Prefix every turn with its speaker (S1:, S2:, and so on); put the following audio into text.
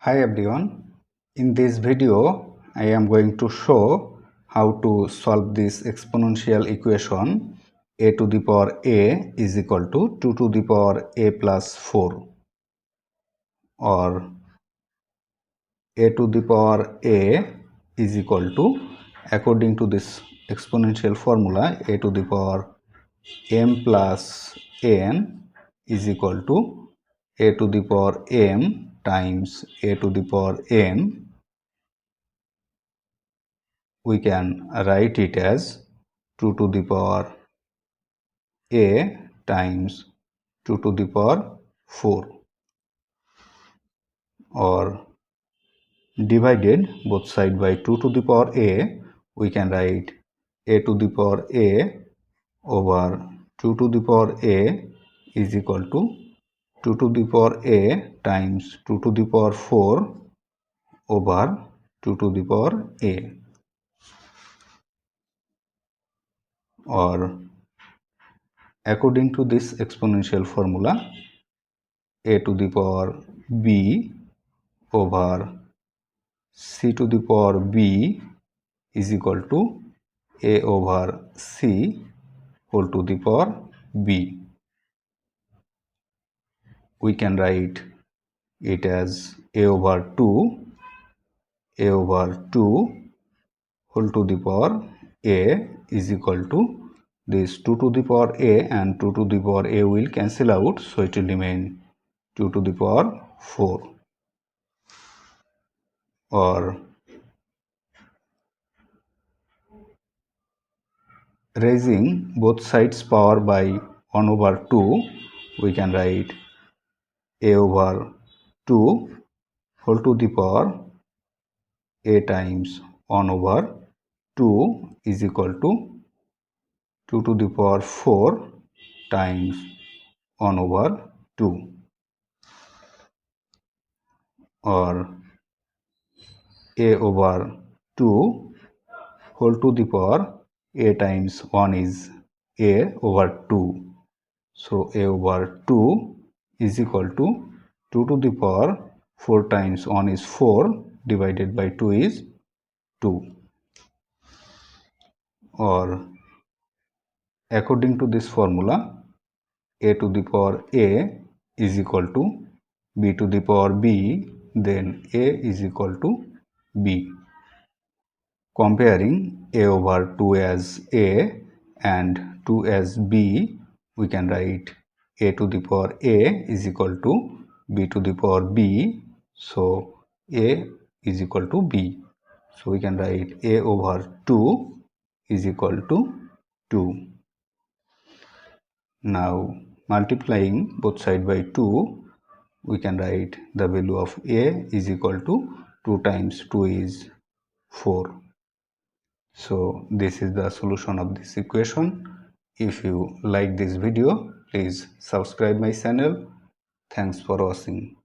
S1: Hi everyone, in this video I am going to show how to solve this exponential equation a to the power a is equal to 2 to the power a plus 4, or a to the power a is equal to, according to this exponential formula, a to the power m plus n is equal to a to the power m times a to the power n. We can write it as 2 to the power a times 2 to the power 4, or divided both side by 2 to the power a, we can write a to the power a over 2 to the power a is equal to 2 to the power a times 2 to the power 4 over 2 to the power a, or according to this exponential formula, a to the power b over c to the power b is equal to a over c whole to the power b. We can write it as a over 2 whole to the power a is equal to this 2 to the power a, and 2 to the power a will cancel out, so it will remain 2 to the power 4, or raising both sides power by 1 over 2, we can write a over 2 whole to the power a times 1 over 2 is equal to 2 to the power 4 times 1 over 2, or a over 2 whole to the power a times 1 is a over 2. So a over 2 is equal to 2 to the power 4 times 1 is 4 divided by 2 is 2, or according to this formula, a to the power a is equal to b to the power b, then a is equal to b. Comparing a over 2 as a and 2 as b, we can write a to the power a is equal to b to the power b, so a is equal to b. So we can write a over 2 is equal to 2. Now multiplying both side by 2, we can write the value of a is equal to 2 times 2 is 4. So this is the solution of this equation. If you like this video, please subscribe my channel. Thanks for watching.